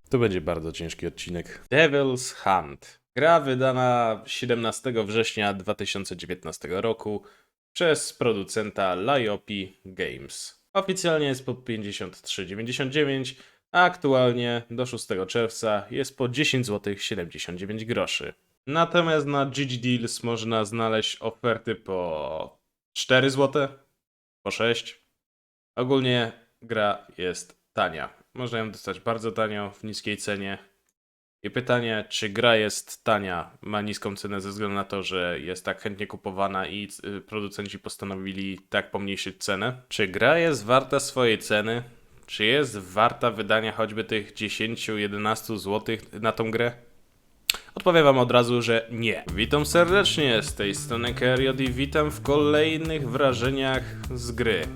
To będzie bardzo ciężki odcinek. Devil's Hunt. Gra wydana 17 września 2019 roku przez producenta Liopi Games. Oficjalnie jest po 53,99, a aktualnie do 6 czerwca jest po 10 zł 79 groszy. Natomiast na GG Deals można znaleźć oferty po 4 zł, po 6. Ogólnie gra jest tania. Można ją dostać bardzo tanio, w niskiej cenie. I pytanie, czy gra jest tania, ma niską cenę ze względu na to, że jest tak chętnie kupowana i producenci postanowili tak pomniejszyć cenę? Czy gra jest warta swojej ceny? Czy jest warta wydania choćby tych 10-11 zł na tą grę? Odpowiem wam od razu, że nie. Witam serdecznie, z tej strony Keriod i witam w kolejnych wrażeniach z gry.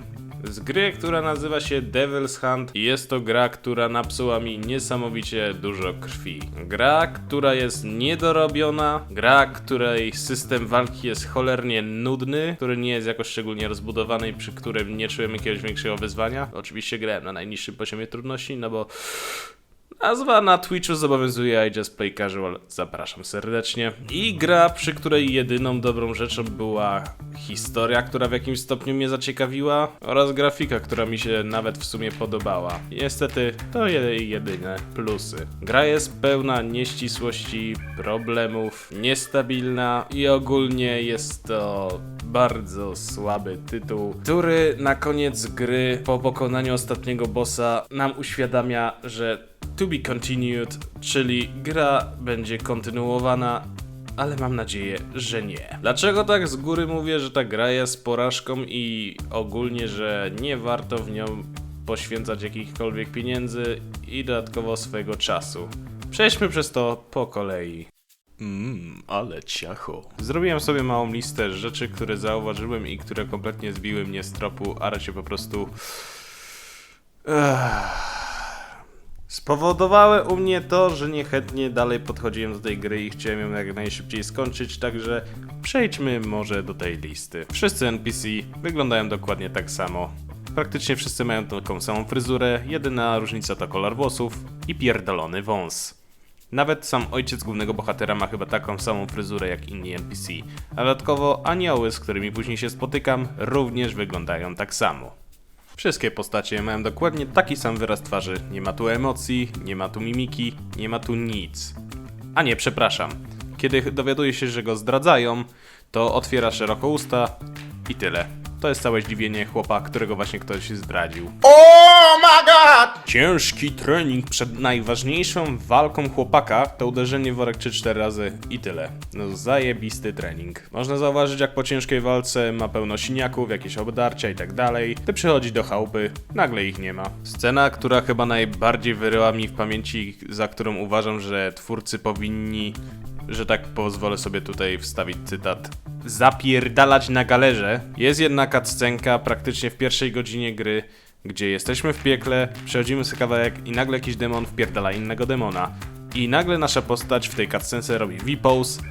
Z gry, która nazywa się Devil's Hunt i jest to gra, która napsuła mi niesamowicie dużo krwi. Gra, która jest niedorobiona, gra, której system walki jest cholernie nudny, który nie jest jakoś szczególnie rozbudowany i przy którym nie czułem jakiegoś większego wyzwania. Oczywiście grałem na najniższym poziomie trudności, no bo nazwa na Twitchu zobowiązuje I Just Play Casual, zapraszam serdecznie. I gra, przy której jedyną dobrą rzeczą była historia, która w jakimś stopniu mnie zaciekawiła, oraz grafika, która mi się nawet w sumie podobała. Niestety to jej jedyne plusy. Gra jest pełna nieścisłości, problemów, niestabilna i ogólnie jest to bardzo słaby tytuł, który na koniec gry, po pokonaniu ostatniego bossa, nam uświadamia, że to be continued, czyli gra będzie kontynuowana, ale mam nadzieję, że nie. Dlaczego tak z góry mówię, że ta gra jest porażką i ogólnie, że nie warto w nią poświęcać jakichkolwiek pieniędzy i dodatkowo swojego czasu? Przejdźmy przez to po kolei. Ale ciacho. Zrobiłem sobie małą listę rzeczy, które zauważyłem i które kompletnie zbiły mnie z tropu, a raczej po prostu spowodowały u mnie to, że niechętnie dalej podchodziłem do tej gry i chciałem ją jak najszybciej skończyć, także przejdźmy może do tej listy. Wszyscy NPC wyglądają dokładnie tak samo. Praktycznie wszyscy mają taką samą fryzurę, jedyna różnica to kolor włosów i pierdolony wąs. Nawet sam ojciec głównego bohatera ma chyba taką samą fryzurę jak inni NPC, a dodatkowo anioły, z którymi później się spotykam, również wyglądają tak samo. Wszystkie postacie mają dokładnie taki sam wyraz twarzy, nie ma tu emocji, nie ma tu mimiki, nie ma tu nic. A nie, przepraszam, kiedy dowiaduje się, że go zdradzają, to otwiera szeroko usta i tyle. To jest całe zdziwienie chłopa, którego właśnie ktoś zdradził. Oh my god! Ciężki trening przed najważniejszą walką chłopaka to uderzenie w worek 3-4 razy i tyle. No zajebisty trening. Można zauważyć, jak po ciężkiej walce ma pełno siniaków, jakieś obdarcia i tak dalej. Gdy przychodzi do chałupy, nagle ich nie ma. Scena, która chyba najbardziej wyryła mi w pamięci, za którą uważam, że twórcy powinni, że tak pozwolę sobie tutaj wstawić cytat, zapierdalać na galerze. Jest jedna cutscenka praktycznie w pierwszej godzinie gry, gdzie jesteśmy w piekle, przechodzimy sobie kawałek i nagle jakiś demon wpierdala innego demona. I nagle nasza postać w tej cutscence robi V-pose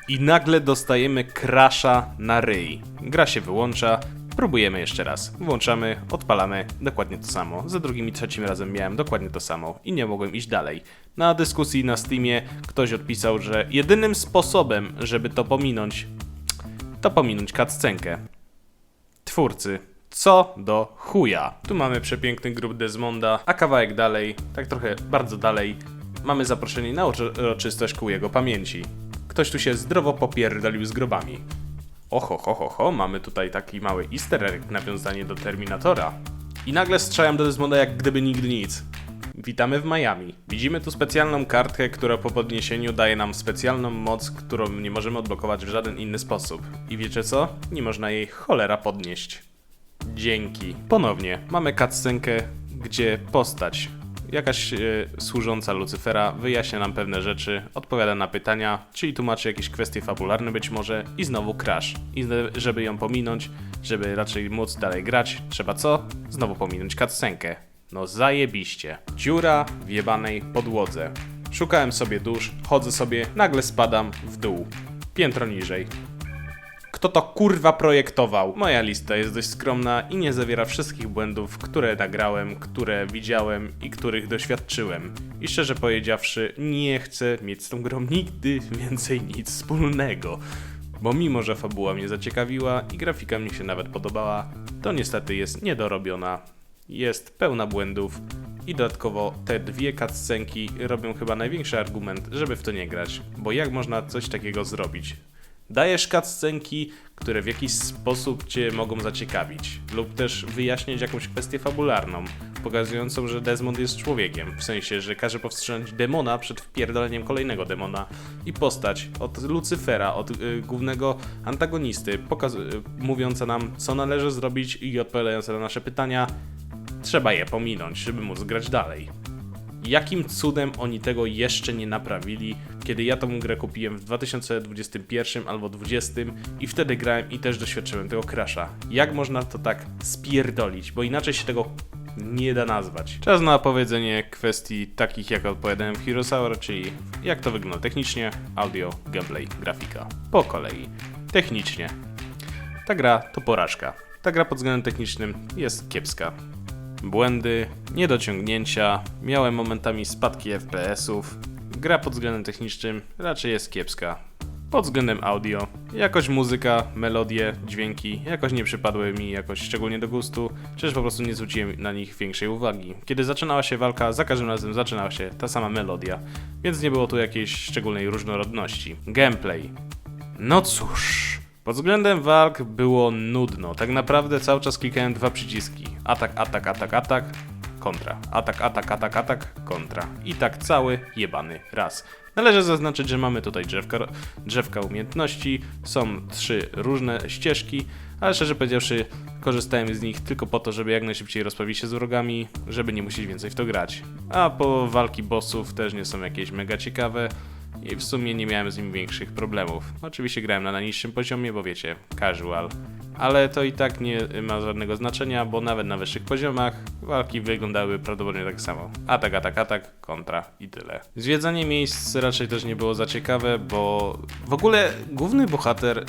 i nagle dostajemy crasha na ryj. Gra się wyłącza, próbujemy jeszcze raz. Włączamy, odpalamy, dokładnie to samo. Za drugim i trzecim razem miałem dokładnie to samo i nie mogłem iść dalej. Na dyskusji na Steamie ktoś odpisał, że jedynym sposobem, żeby to pominąć cutscenkę. Twórcy, co do chuja. Tu mamy przepiękny grób Desmonda, a kawałek dalej, tak trochę bardzo dalej, mamy zaproszenie na uroczystość ku jego pamięci. Ktoś tu się zdrowo popierdolił z grobami. Oho, mamy tutaj taki mały easter egg, nawiązanie do Terminatora. I nagle strzelają do Desmonda jak gdyby nigdy nic. Witamy w Miami. Widzimy tu specjalną kartkę, która po podniesieniu daje nam specjalną moc, którą nie możemy odblokować w żaden inny sposób. I wiecie co? Nie można jej cholera podnieść. Dzięki. Ponownie mamy cutscenkę, gdzie postać, jakaś służąca Lucyfera, wyjaśnia nam pewne rzeczy, odpowiada na pytania, czyli tłumaczy jakieś kwestie fabularne być może i znowu crash. I żeby ją pominąć, żeby raczej móc dalej grać, trzeba co? Znowu pominąć cutscenkę. No zajebiście. Dziura w jebanej podłodze. Szukałem sobie dusz, chodzę sobie, nagle spadam w dół. Piętro niżej. Kto to kurwa projektował? Moja lista jest dość skromna i nie zawiera wszystkich błędów, które nagrałem, które widziałem i których doświadczyłem. I szczerze powiedziawszy, nie chcę mieć z tą grą nigdy więcej nic wspólnego. Bo mimo, że fabuła mnie zaciekawiła i grafika mi się nawet podobała, to niestety jest niedorobiona. Jest pełna błędów i dodatkowo te dwie cutscenki robią chyba największy argument, żeby w to nie grać. Bo jak można coś takiego zrobić? Dajesz cutscenki, które w jakiś sposób cię mogą zaciekawić, lub też wyjaśniać jakąś kwestię fabularną, pokazującą, że Desmond jest człowiekiem, w sensie, że każe powstrzymać demona przed wpierdoleniem kolejnego demona i postać od Lucyfera, od głównego antagonisty, mówiąca nam, co należy zrobić i odpowiadająca na nasze pytania, trzeba je pominąć, żeby móc grać dalej. Jakim cudem oni tego jeszcze nie naprawili, kiedy ja tą grę kupiłem w 2021 albo 2020 i wtedy grałem i też doświadczyłem tego crasha. Jak można to tak spierdolić, bo inaczej się tego nie da nazwać. Czas na opowiedzenie kwestii takich, jak odpowiadałem w Heroes Hour, czyli jak to wygląda technicznie, audio, gameplay, grafika. Po kolei. Technicznie. Ta gra to porażka. Ta gra pod względem technicznym jest kiepska. Błędy, niedociągnięcia, miałem momentami spadki FPS-ów. Gra pod względem technicznym raczej jest kiepska. Pod względem audio, jakoś muzyka, melodie, dźwięki jakoś nie przypadły mi jakoś szczególnie do gustu, czy też po prostu nie zwróciłem na nich większej uwagi. Kiedy zaczynała się walka, za każdym razem zaczynała się ta sama melodia, więc nie było tu jakiejś szczególnej różnorodności. Gameplay. No cóż... Pod względem walk było nudno. Tak naprawdę cały czas klikałem dwa przyciski. Atak, atak, atak, atak, kontra. Atak, atak, atak, atak, kontra. I tak cały jebany raz. Należy zaznaczyć, że mamy tutaj drzewka umiejętności. Są 3 różne ścieżki, ale szczerze powiedziawszy korzystałem z nich tylko po to, żeby jak najszybciej rozprawić się z wrogami, żeby nie musieć więcej w to grać. A po walki bossów też nie są jakieś mega ciekawe. I w sumie nie miałem z nim większych problemów. Oczywiście grałem na najniższym poziomie, bo wiecie, casual. Ale to i tak nie ma żadnego znaczenia, bo nawet na wyższych poziomach walki wyglądały prawdopodobnie tak samo. Atak, atak, atak, kontra i tyle. Zwiedzanie miejsc raczej też nie było za ciekawe, bo w ogóle główny bohater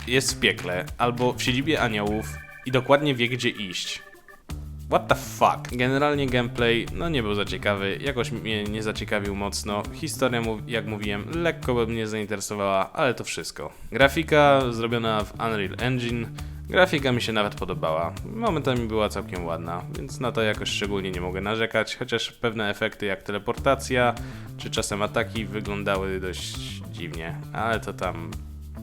jest w piekle albo w siedzibie aniołów i dokładnie wie, gdzie iść. What the fuck? Generalnie gameplay nie był za ciekawy, jakoś mnie nie zaciekawił mocno. Historia, jak mówiłem, lekko by mnie zainteresowała, ale to wszystko. Grafika zrobiona w Unreal Engine. Grafika mi się nawet podobała. Momentami była całkiem ładna, więc na to jakoś szczególnie nie mogę narzekać, chociaż pewne efekty jak teleportacja, czy czasem ataki wyglądały dość dziwnie, ale to tam...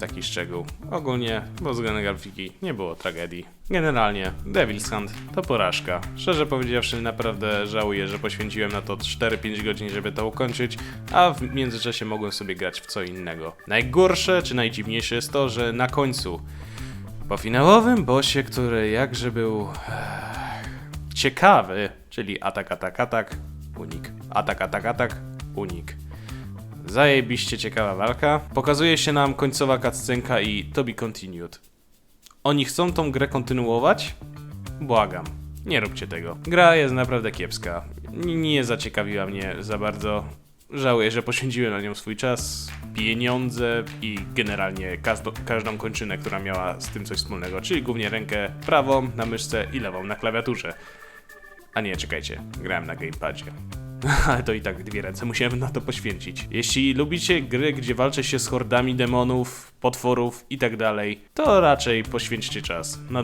taki szczegół. Ogólnie, pod względem grafiki nie było tragedii. Generalnie, Devil's Hunt to porażka. Szczerze powiedziawszy, naprawdę żałuję, że poświęciłem na to 4-5 godzin, żeby to ukończyć, a w międzyczasie mogłem sobie grać w co innego. Najgorsze, czy najdziwniejsze jest to, że na końcu, po finałowym bossie, który jakże był ciekawy, czyli atak, atak, atak, unik. Atak, atak, atak, unik. Zajebiście ciekawa walka. Pokazuje się nam końcowa cutscenka i to be continued. Oni chcą tą grę kontynuować? Błagam, nie róbcie tego. Gra jest naprawdę kiepska. Nie zaciekawiła mnie za bardzo. Żałuję, że poświęciłem na nią swój czas, pieniądze i generalnie każdą kończynę, która miała z tym coś wspólnego, czyli głównie rękę prawą na myszce i lewą na klawiaturze. A nie, czekajcie, grałem na gamepadzie. Ale to i tak 2 ręce musiałem na to poświęcić. Jeśli lubicie gry, gdzie walczy się z hordami demonów, potworów i tak dalej, to raczej poświęćcie czas na